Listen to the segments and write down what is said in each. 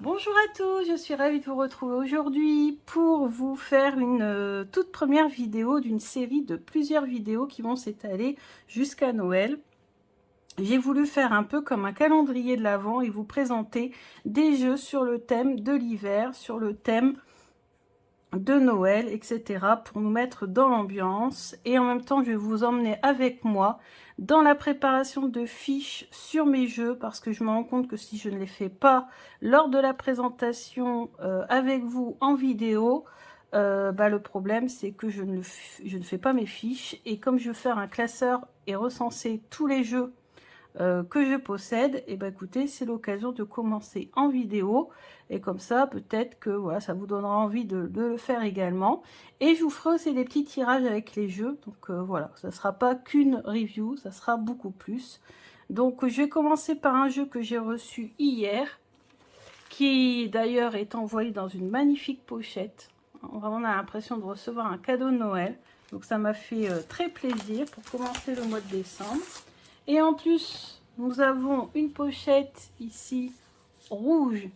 Bonjour à tous, je suis ravie de vous retrouver aujourd'hui pour vous faire une toute première vidéo d'une série de plusieurs vidéos qui vont s'étaler jusqu'à Noël. J'ai voulu faire un peu comme un calendrier de l'Avent et vous présenter des jeux sur le thème de l'hiver, sur le thème de Noël, etc. pour nous mettre dans l'ambiance. Et en même temps, je vais vous emmener avec moi dans la préparation de fiches sur mes jeux parce que je me rends compte que si je ne les fais pas lors de la présentation avec vous en vidéo, le problème c'est que je ne fais pas mes fiches. Et comme je veux faire un classeur et recenser tous les jeux que je possède, et écoutez, c'est l'occasion de commencer en vidéo et comme ça peut-être que voilà, ça vous donnera envie de le faire également. Et je vous ferai aussi des petits tirages avec les jeux, donc voilà, ça sera pas qu'une review, ça sera beaucoup plus. Donc je vais commencer par un jeu que j'ai reçu hier, qui d'ailleurs est envoyé dans une magnifique pochette. Vraiment, on a l'impression de recevoir un cadeau de Noël, donc ça m'a fait très plaisir pour commencer le mois de décembre. Et en plus, nous avons une pochette ici rouge,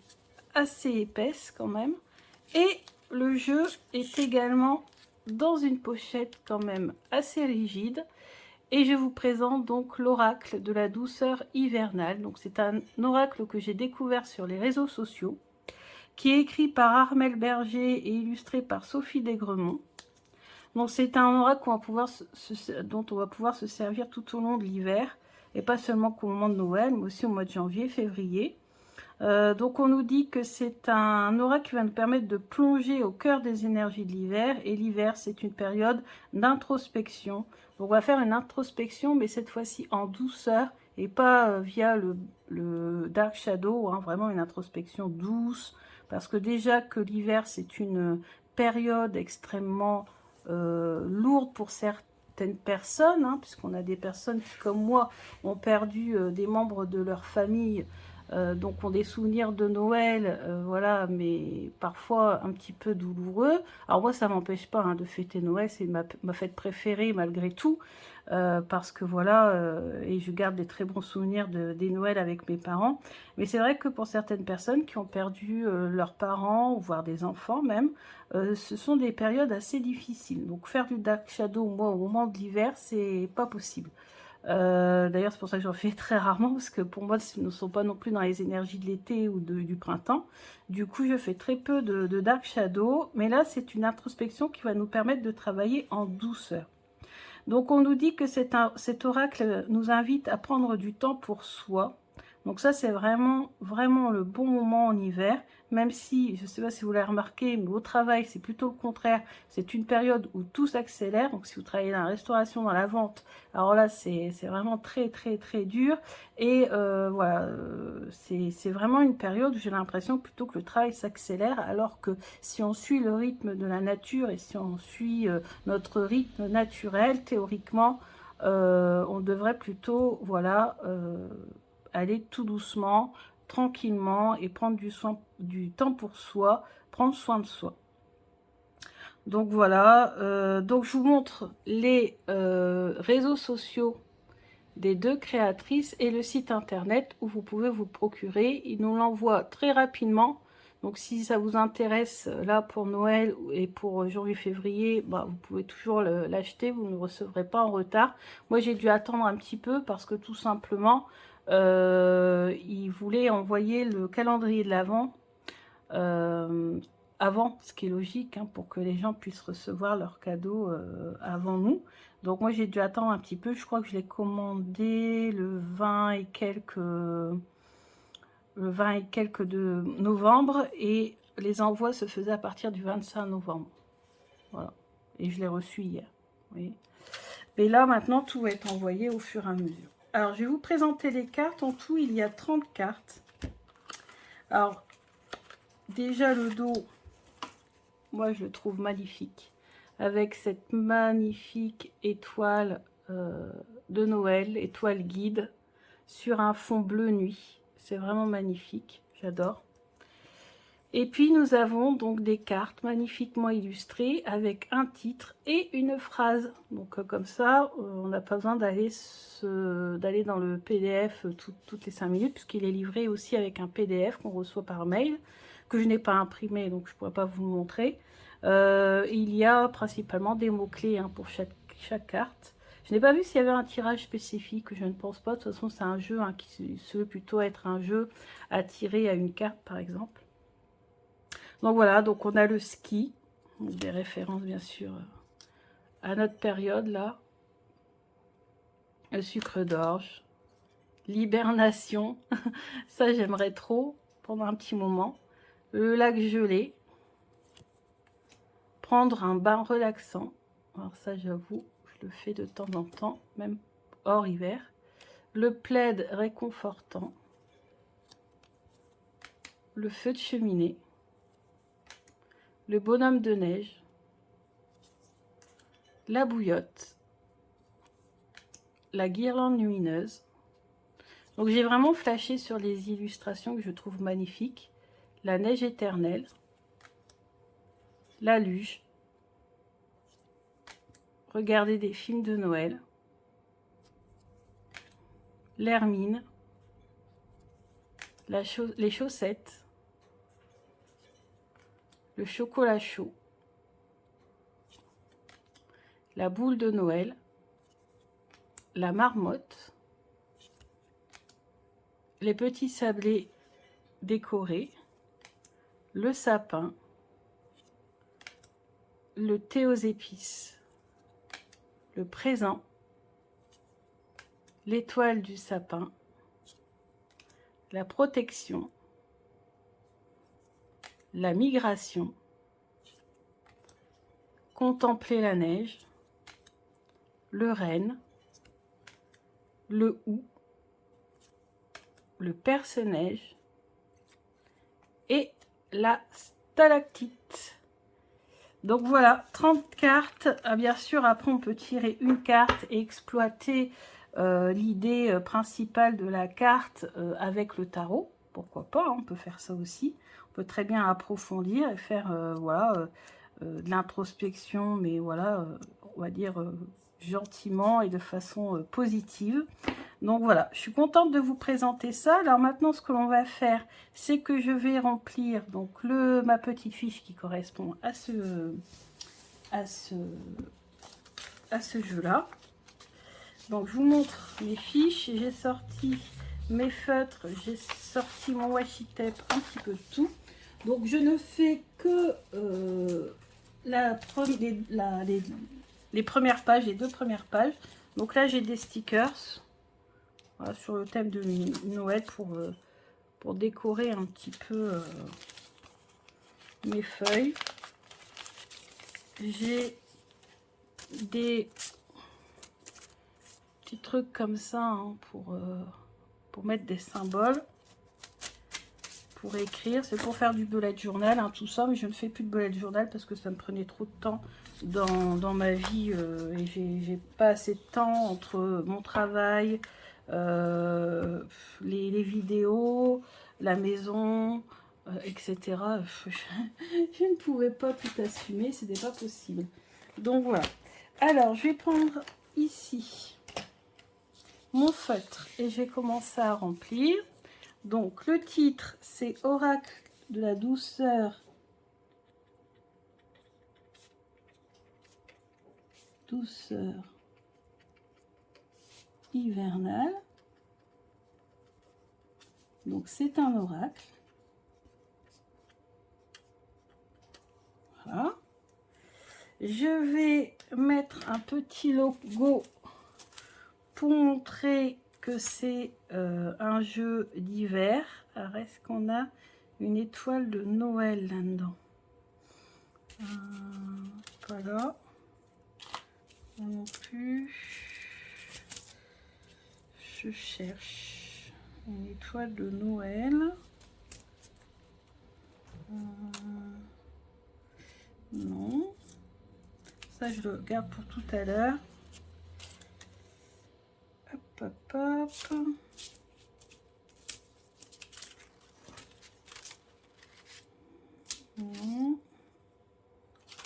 assez épaisse quand même. Et le jeu est également dans une pochette quand même assez rigide. Et je vous présente donc l'oracle de la douceur hivernale. Donc c'est un oracle que j'ai découvert sur les réseaux sociaux, qui est écrit par Armel Berger et illustré par Sophie Desgremont. Donc c'est un oracle dont on va pouvoir se servir tout au long de l'hiver, et pas seulement qu'au moment de Noël, mais aussi au mois de janvier, février. Donc on nous dit que c'est un oracle qui va nous permettre de plonger au cœur des énergies de l'hiver, et l'hiver c'est une période d'introspection. Donc on va faire une introspection, mais cette fois-ci en douceur, et pas via le Dark Shadow, hein, vraiment une introspection douce, parce que déjà que l'hiver c'est une période extrêmement lourde pour certaines personnes, hein, puisqu'on a des personnes qui, comme moi, ont perdu des membres de leur famille, donc ont des souvenirs de Noël, voilà, mais parfois un petit peu douloureux. Alors moi, ça m'empêche pas hein, de fêter Noël, c'est ma fête préférée malgré tout, parce que voilà, et je garde des très bons souvenirs des Noëls avec mes parents. Mais c'est vrai que pour certaines personnes qui ont perdu leurs parents, voire des enfants même, ce sont des périodes assez difficiles. Donc faire du Dark Shadow, moi, au moment de l'hiver, c'est pas possible. D'ailleurs, c'est pour ça que j'en fais très rarement, parce que pour moi, ce ne sont pas non plus dans les énergies de l'été ou du printemps. Du coup, je fais très peu de Dark Shadow, mais là, c'est une introspection qui va nous permettre de travailler en douceur. Donc, on nous dit que cet oracle nous invite à prendre du temps pour soi. Donc ça, c'est vraiment, vraiment le bon moment en hiver, même si, je ne sais pas si vous l'avez remarqué, mais au travail, c'est plutôt le contraire. C'est une période où tout s'accélère. Donc si vous travaillez dans la restauration, dans la vente, alors là, c'est vraiment très, très, très dur. Et voilà, c'est vraiment une période où j'ai l'impression plutôt que le travail s'accélère, alors que si on suit le rythme de la nature et si on suit notre rythme naturel, théoriquement, on devrait plutôt, voilà, aller tout doucement, tranquillement et prendre du temps pour soi, prendre soin de soi. Donc voilà, donc je vous montre les réseaux sociaux des deux créatrices et le site internet où vous pouvez vous procurer. Ils nous l'envoient très rapidement. Donc si ça vous intéresse là pour Noël et pour janvier-février, vous pouvez toujours l'acheter, vous ne le recevrez pas en retard. Moi j'ai dû attendre un petit peu parce que tout simplement, ils voulaient envoyer le calendrier de l'Avent avant, ce qui est logique, hein, pour que les gens puissent recevoir leurs cadeaux avant nous. Donc moi j'ai dû attendre un petit peu, je crois que je l'ai commandé le 20 et quelques de novembre, et les envois se faisaient à partir du 25 novembre. Voilà. Et je l'ai reçu hier. Oui. Et là maintenant tout va être envoyé au fur et à mesure. Alors je vais vous présenter les cartes. En tout il y a 30 cartes. Alors déjà le dos, moi je le trouve magnifique, avec cette magnifique étoile de Noël, étoile guide, sur un fond bleu nuit. C'est vraiment magnifique, j'adore. Et puis nous avons donc des cartes magnifiquement illustrées avec un titre et une phrase. Donc comme ça, on n'a pas besoin d'aller dans le PDF toutes les 5 minutes, puisqu'il est livré aussi avec un PDF qu'on reçoit par mail, que je n'ai pas imprimé, donc je ne pourrais pas vous le montrer. Il y a principalement des mots-clés hein, pour chaque carte. Je n'ai pas vu s'il y avait un tirage spécifique, je ne pense pas. De toute façon, c'est un jeu hein, qui se veut plutôt être un jeu à tirer à une carte, par exemple. Donc voilà, donc on a le ski, des références bien sûr à notre période là. Le sucre d'orge, l'hibernation, ça j'aimerais trop pendant un petit moment. Le lac gelé, prendre un bain relaxant. Alors ça j'avoue, je le fais de temps en temps, même hors hiver. Le plaid réconfortant. Le feu de cheminée. Le bonhomme de neige. La bouillotte. La guirlande lumineuse. Donc j'ai vraiment flashé sur les illustrations que je trouve magnifiques. La neige éternelle. La luge. Regarder des films de Noël. L'hermine. Les chaussettes. Le chocolat chaud. La boule de Noël. La marmotte. Les petits sablés décorés. Le sapin. Le thé aux épices. Le présent. L'étoile du sapin. La protection. La migration. Contempler la neige. Le renne. Le hou. Le perce-neige. Et la stalactite. Donc voilà, 30 cartes. Ah, bien sûr, après on peut tirer une carte et exploiter l'idée principale de la carte avec le tarot. Pourquoi pas, hein, on peut faire ça aussi. On peut très bien approfondir et faire voilà, de l'introspection, mais voilà, on va dire gentiment et de façon positive. Donc voilà, je suis contente de vous présenter ça. Alors maintenant, ce que l'on va faire, c'est que je vais remplir donc ma petite fiche qui correspond à ce jeu-là. Donc je vous montre mes fiches. J'ai sorti mes feutres, j'ai sorti mon washi tape, un petit peu de tout. Donc je ne fais que les premières pages, les 2 premières pages. Donc là j'ai des stickers. Voilà, sur le thème de Noël pour décorer un petit peu mes feuilles. J'ai des petits trucs comme ça hein, pour mettre des symboles, pour écrire. C'est pour faire du bullet journal, hein, tout ça, mais je ne fais plus de bullet journal parce que ça me prenait trop de temps dans ma vie et j'ai pas assez de temps entre mon travail, les vidéos, la maison, etc. Je ne pouvais pas tout assumer, c'était pas possible. Donc voilà. Alors, je vais prendre ici mon feutre et je vais commencer à remplir. Donc, le titre, c'est Oracle de la douceur. Douceur hivernale. Donc c'est un oracle. Voilà. Je vais mettre un petit logo pour montrer que c'est un jeu d'hiver. Alors est-ce qu'on a une étoile de Noël là-dedans? Pas là. Non plus. Je cherche une étoile de Noël. Non. Ça, je le garde pour tout à l'heure. Hop, hop, hop. «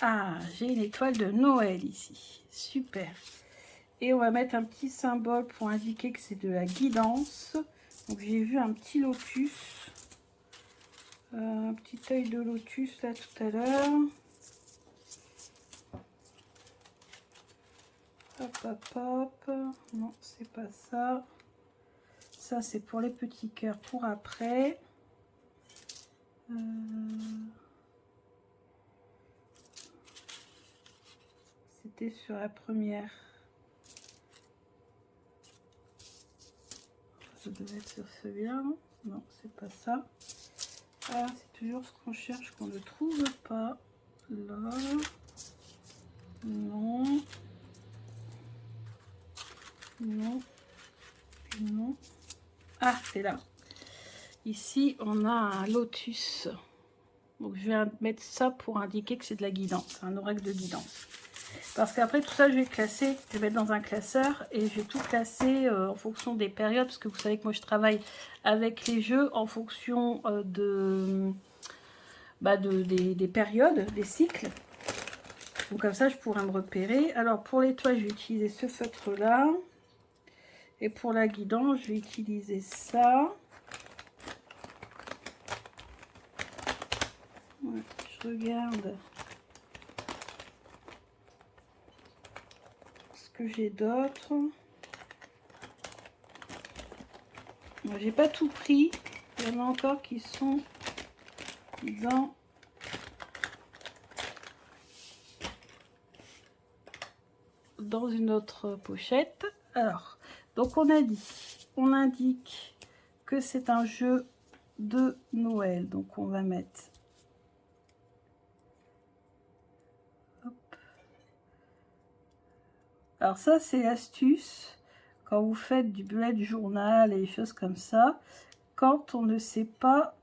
Ah, j'ai une étoile de Noël ici. Super. Et on va mettre un petit symbole pour indiquer que c'est de la guidance. Donc j'ai vu un petit lotus. Un petit œil de lotus là tout à l'heure. Hop, hop, hop. Non, c'est pas ça. Ça, c'est pour les petits cœurs pour après. C'était sur la première. Ça devait être sur celui-là. Non, c'est pas ça. Ah, c'est toujours ce qu'on cherche qu'on ne trouve pas. Là. Non. Non. Non. Ah, c'est là. Ici, on a un lotus. Donc, je vais mettre ça pour indiquer que c'est de la guidance, un oracle de guidance. Parce qu'après, tout ça, je vais classer. Je vais mettre dans un classeur et je vais tout classer en fonction des périodes. Parce que vous savez que moi, je travaille avec les jeux en fonction des périodes, des cycles. Donc, comme ça, je pourrais me repérer. Alors, pour les toits, je vais utiliser ce feutre-là. Et pour la guidance, je vais utiliser ça. Ouais, je regarde ce que j'ai d'autre. J'ai pas tout pris. Il y en a encore qui sont dans une autre pochette. Alors, donc on indique que c'est un jeu de Noël. Donc on va mettre. Hop. Alors ça, c'est l'astuce quand vous faites du bullet journal et des choses comme ça, quand on ne sait pas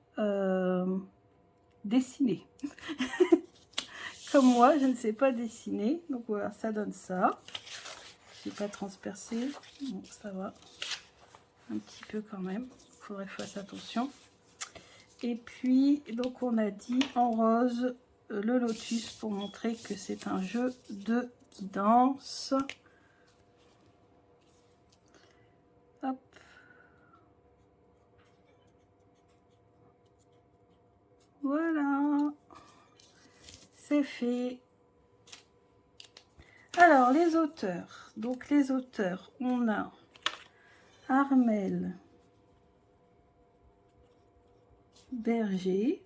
dessiner. Comme moi, je ne sais pas dessiner. Donc voilà, ça donne ça. Je n'ai pas transpercé. Bon, ça va. Un petit peu quand même. Il faudrait que je fasse attention. Et puis, donc on a dit en rose le lotus pour montrer que c'est un jeu de guidance. Hop. Voilà. C'est fait. Alors, les auteurs. Donc, les auteurs, on a Armelle Berger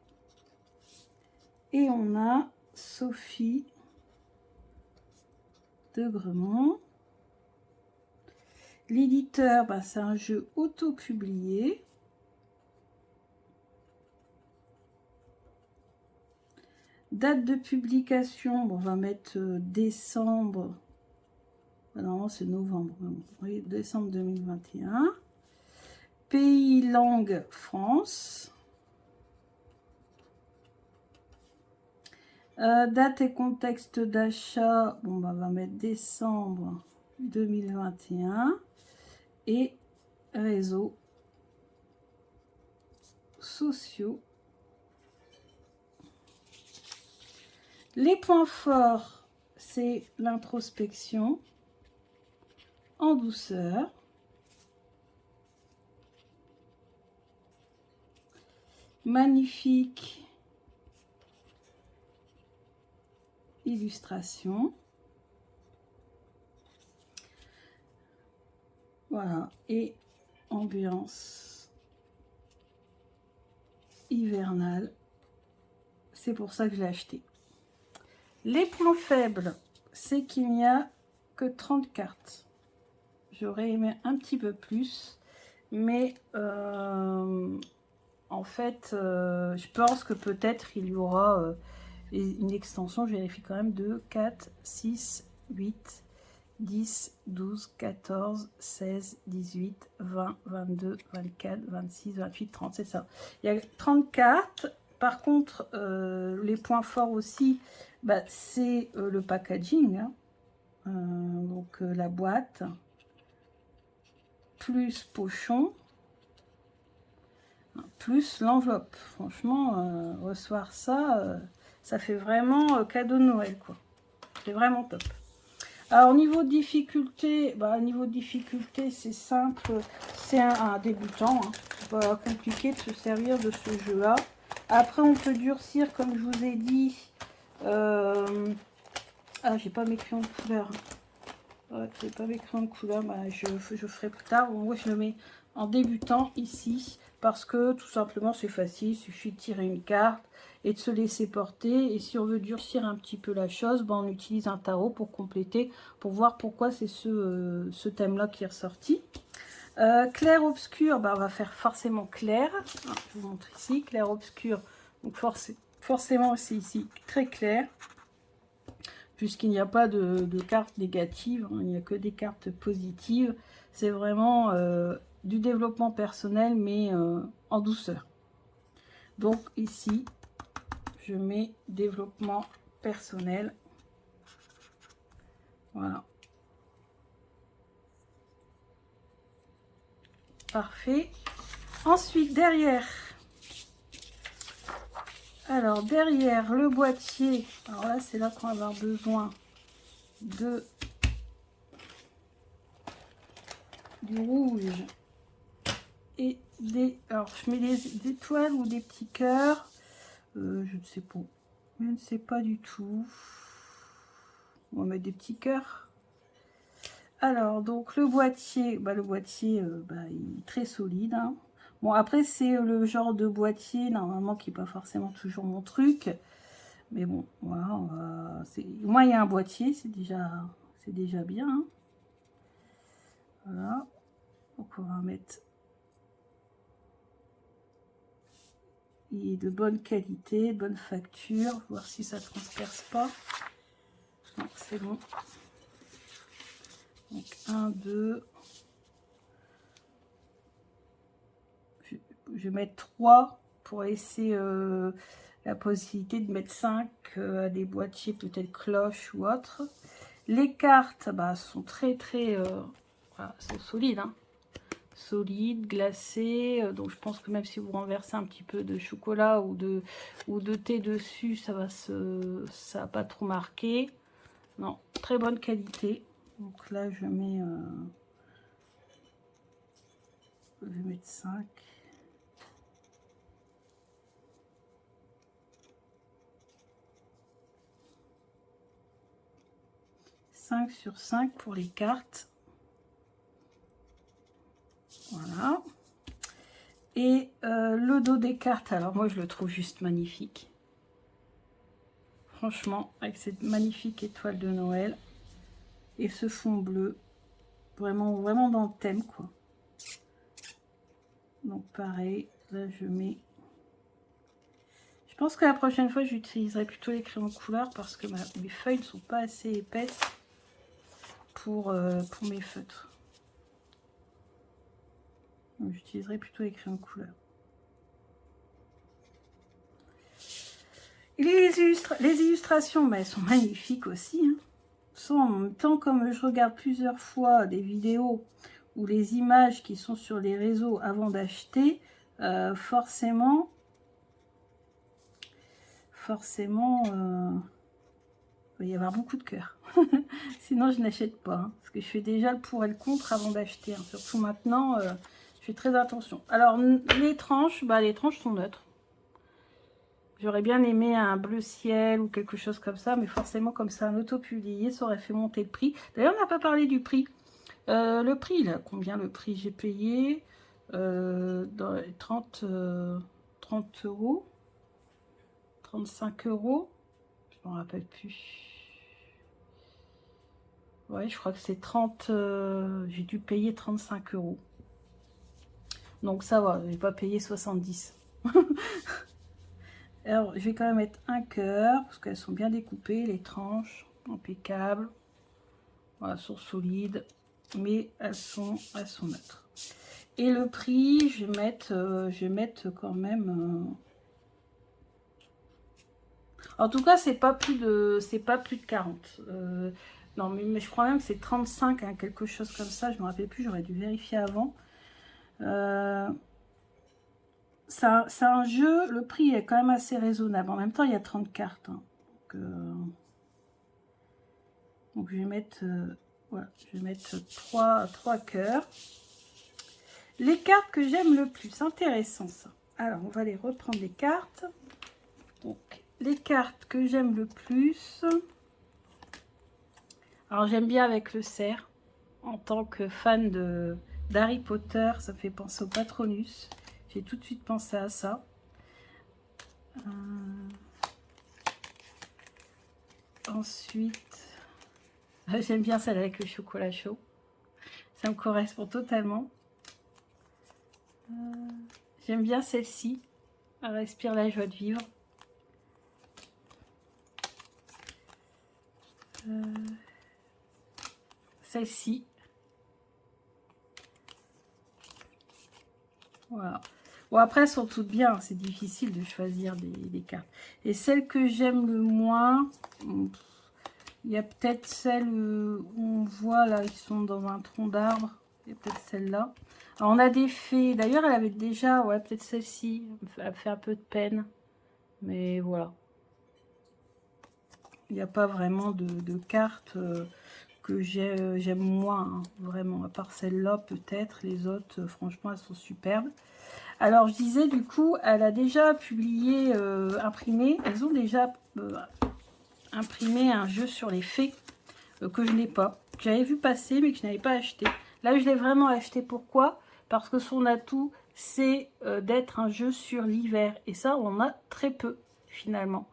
et on a Sophie de Gremont. L'éditeur, bah, c'est un jeu auto-publié. Date de publication, bon, on va mettre décembre. Non, c'est novembre. Oui, décembre 2021. Pays, langue, France. Date et contexte d'achat, bon, bah, on va mettre décembre 2021. Et réseaux sociaux. Les points forts, c'est l'introspection en douceur. Magnifique illustration. Voilà, et ambiance hivernale. C'est pour ça que je l'ai acheté. Les points faibles, c'est qu'il n'y a que 30 cartes. J'aurais aimé un petit peu plus, mais en fait, je pense que peut-être il y aura une extension. Je vérifie quand même 2, 4, 6, 8, 10, 12, 14, 16, 18, 20, 22, 24, 26, 28, 30, c'est ça. Il y a 30 cartes. Par contre, les points forts aussi, bah, c'est le packaging. Hein. Donc la boîte, plus pochon, plus l'enveloppe. Franchement, recevoir ça, Ça fait vraiment cadeau de Noël, quoi. C'est vraiment top. Alors, niveau difficulté, niveau difficulté, c'est simple. C'est un débutant. Hein. C'est pas compliqué de se servir de ce jeu-là. Après, on peut durcir, comme je vous ai dit. Ah, j'ai pas mes crayons de couleur. Ouais, j'ai pas mes crayons de couleur. Je ferai plus tard. Moi, je le mets en débutant ici. Parce que, tout simplement, c'est facile. Il suffit de tirer une carte et de se laisser porter. Et si on veut durcir un petit peu la chose, on utilise un tarot pour compléter, pour voir pourquoi c'est ce thème-là qui est ressorti. Clair obscur, on va faire forcément clair. Ah, je vous montre ici, clair obscur. Donc forcément c'est ici très clair. Puisqu'il n'y a pas de cartes négatives, hein, il n'y a que des cartes positives. C'est vraiment du développement personnel, mais en douceur. Donc ici, je mets développement personnel. Voilà. Parfait. Ensuite, derrière, alors derrière le boîtier, alors là, c'est là qu'on va avoir besoin de du rouge et des, alors je mets des étoiles ou des petits cœurs, je ne sais pas, je ne sais pas du tout. On va mettre des petits cœurs. Alors donc le boîtier, il est très solide, hein. Bon, après c'est le genre de boîtier normalement qui n'est pas forcément toujours mon truc, mais bon, voilà, au moins il y a un boîtier, c'est déjà bien, hein. Voilà, donc on va mettre, il est de bonne qualité, bonne facture, voir si ça transperce pas. Non, c'est bon. Donc 1, 2, je vais mettre 3 pour laisser la possibilité de mettre 5 à des boîtiers peut-être cloche ou autre. Les cartes sont très voilà, sont solides, hein. Solides, glacées, donc je pense que même si vous renversez un petit peu de chocolat ou de thé dessus, ça va pas trop marquer. Non, très bonne qualité. Donc là je vais mettre 5. Sur 5 pour les cartes. Voilà. Et le dos des cartes, alors moi je le trouve juste magnifique. Franchement, avec cette magnifique étoile de Noël et ce fond bleu, vraiment dans le thème, quoi. Donc pareil, là je mets... Je pense que la prochaine fois j'utiliserai plutôt les crayons de couleur parce que mes feuilles ne sont pas assez épaisses pour mes feutres. J'utiliserai plutôt les crayons de couleur. Et les illustrations, elles sont magnifiques aussi, hein. En même temps, comme je regarde plusieurs fois des vidéos ou les images qui sont sur les réseaux avant d'acheter, forcément, il va y avoir beaucoup de cœur. Sinon, je n'achète pas, hein, parce que je fais déjà le pour et le contre avant d'acheter, hein. Surtout maintenant, je fais très attention. Alors, les tranches sont neutres. J'aurais bien aimé un bleu ciel ou quelque chose comme ça, mais forcément, comme c'est un auto-publié, ça aurait fait monter le prix. D'ailleurs, on n'a pas parlé du prix. Le prix, là, combien le prix j'ai payé dans les 30 euros, 35 euros, je ne me rappelle plus. Ouais, je crois que c'est 30, j'ai dû payer 35 euros. Donc ça va, je n'ai pas payé 70. Alors, je vais quand même mettre un cœur, parce qu'elles sont bien découpées, les tranches, impeccables. Voilà, sont solides, mais elles sont neutres. Et le prix, je vais mettre quand même... En tout cas, c'est pas plus de 40. Non, mais je crois même que c'est 35, hein, quelque chose comme ça. Je me rappelle plus, j'aurais dû vérifier avant. c'est un jeu, le prix est quand même assez raisonnable. En même temps, il y a 30 cartes. Hein. Donc je vais mettre, voilà, je vais mettre 3 cœurs. Les cartes que j'aime le plus, intéressant ça. Alors, on va les reprendre les cartes. Donc, les cartes que j'aime le plus. Alors, j'aime bien avec le cerf. En tant que fan d'Harry Potter, ça me fait penser au Patronus. J'ai tout de suite pensé à ça. Ensuite, j'aime bien celle avec le chocolat chaud. Ça me correspond totalement. J'aime bien celle-ci. Elle respire la joie de vivre. Celle-ci. Voilà. Bon, après, elles sont toutes bien. C'est difficile de choisir des cartes. Et celle que j'aime le moins, il y a peut-être celle où on voit, là, ils sont dans un tronc d'arbre. Il y a peut-être celle-là. Alors, on a des fées. D'ailleurs, elle avait déjà, ouais, peut-être celle-ci. Elle fait un peu de peine. Mais voilà. Il n'y a pas vraiment de cartes que j'aime moins, hein, vraiment. À part celle-là, peut-être. Les autres, franchement, elles sont superbes. Alors, je disais, du coup, elle a déjà publié, imprimé. Elles ont déjà imprimé un jeu sur les fées que je n'ai pas. Que j'avais vu passer, mais que je n'avais pas acheté. Là, je l'ai vraiment acheté. Pourquoi? Parce que son atout, c'est d'être un jeu sur l'hiver. Et ça, on a très peu, finalement.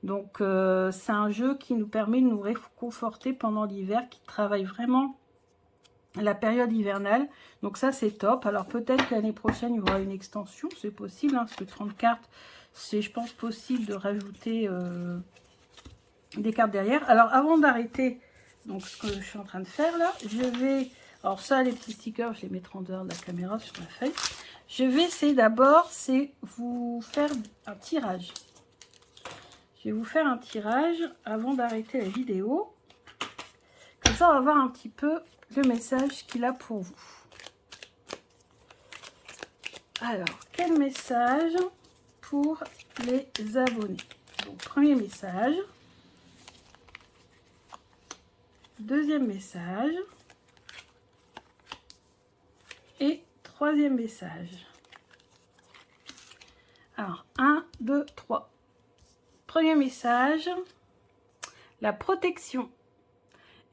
Donc, c'est un jeu qui nous permet de nous réconforter pendant l'hiver, qui travaille vraiment la période hivernale. Donc ça, c'est top. Alors, peut-être que l'année prochaine, il y aura une extension. C'est possible, hein, parce que 30 cartes, c'est, je pense, possible de rajouter des cartes derrière. Alors, avant d'arrêter donc ce que je suis en train de faire là, je vais... Alors ça, les petits stickers, je les mettrai en dehors de la caméra sur la feuille. Je vais essayer d'abord, c'est vous faire un tirage. Je vais vous faire un tirage avant d'arrêter la vidéo. Comme ça, on va voir un petit peu le message qu'il a pour vous. Alors, quel message pour les abonnés? Donc, premier message. Deuxième message. Et troisième message. Alors, 1, 2, 3. Premier message, la protection.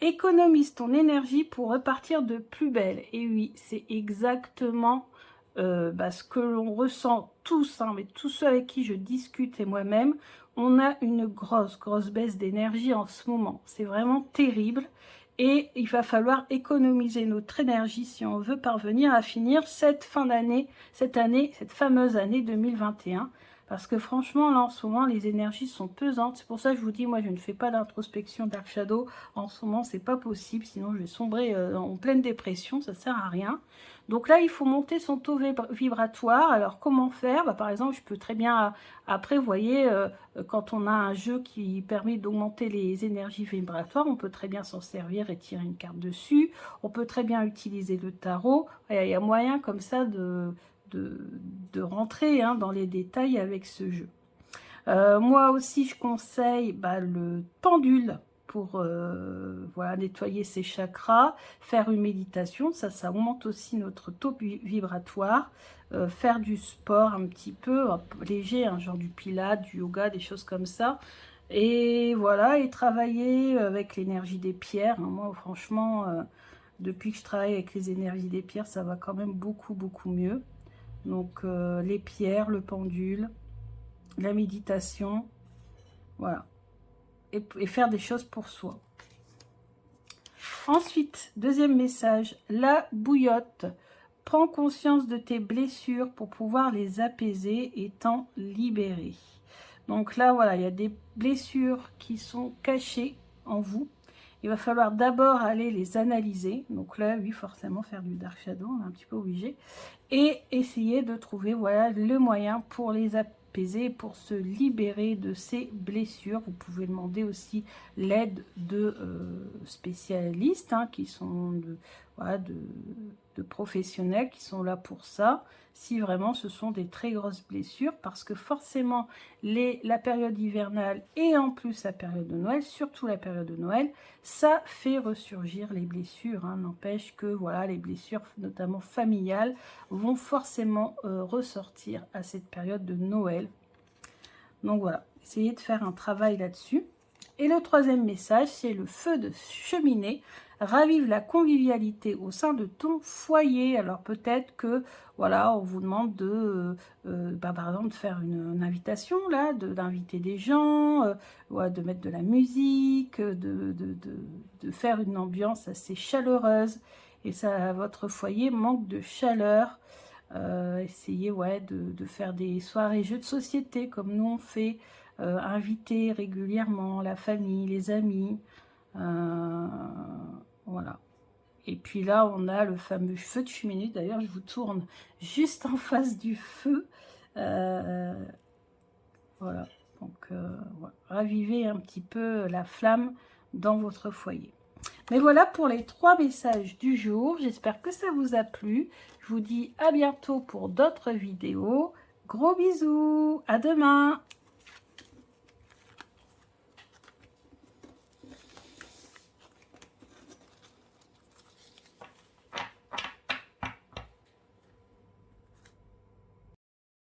Économise ton énergie pour repartir de plus belle. Et oui, c'est exactement ce que l'on ressent tous, hein, mais tous ceux avec qui je discute et moi-même, on a une grosse baisse d'énergie en ce moment. C'est vraiment terrible. Et il va falloir économiser notre énergie si on veut parvenir à finir cette fin d'année, cette fameuse année 2021. Parce que franchement, là, en ce moment, les énergies sont pesantes. C'est pour ça que je vous dis, moi, je ne fais pas d'introspection Dark Shadow. En ce moment, c'est pas possible. Sinon, je vais sombrer en pleine dépression. Ça sert à rien. Donc là, il faut monter son taux vibratoire. Alors, comment faire? Par exemple, je peux très bien, après, vous voyez, quand on a un jeu qui permet d'augmenter les énergies vibratoires, on peut très bien s'en servir et tirer une carte dessus. On peut très bien utiliser le tarot. Il y a moyen comme ça de rentrer dans les détails avec ce jeu. Moi aussi, je conseille le pendule pour voilà, nettoyer ses chakras, faire une méditation, ça augmente aussi notre taux vibratoire, faire du sport un petit peu léger, genre du pilates, du yoga, des choses comme ça, et voilà, et travailler avec l'énergie des pierres. Moi, franchement, depuis que je travaille avec les énergies des pierres, ça va quand même beaucoup mieux. Donc les pierres, le pendule, la méditation, voilà. Et faire des choses pour soi. Ensuite, deuxième message, la bouillotte. Prends conscience de tes blessures pour pouvoir les apaiser et t'en libérer. Donc là, voilà, il y a des blessures qui sont cachées en vous. Il va falloir d'abord aller les analyser. Donc là, oui, forcément, faire du Dark Shadow, on est un petit peu obligé. Et essayer de trouver, voilà, le moyen pour les apaiser, pour se libérer de ces blessures. Vous pouvez demander aussi l'aide de spécialistes qui sont voilà, de professionnels qui sont là pour ça, si vraiment ce sont des très grosses blessures, parce que forcément la période hivernale et en plus la période de Noël, surtout la période de Noël, ça fait ressurgir les blessures, hein. N'empêche que voilà, les blessures notamment familiales vont forcément ressortir à cette période de Noël. Donc voilà, essayez de faire un travail là-dessus. Et le troisième message, c'est le feu de cheminée. Ravive la convivialité au sein de ton foyer. Alors peut-être que, voilà, on vous demande de, par exemple, de faire une invitation, là, d'inviter des gens, ouais, de mettre de la musique, de faire une ambiance assez chaleureuse. Et ça, votre foyer manque de chaleur. Essayez, ouais, de faire des soirées jeux de société, comme nous on fait. Inviter régulièrement la famille, les amis. Voilà. Et puis là, on a le fameux feu de cheminée. D'ailleurs, je vous tourne juste en face du feu. Voilà. Donc, voilà. Ravivez un petit peu la flamme dans votre foyer. Mais voilà pour les 3 messages du jour. J'espère que ça vous a plu. Je vous dis à bientôt pour d'autres vidéos. Gros bisous. À demain.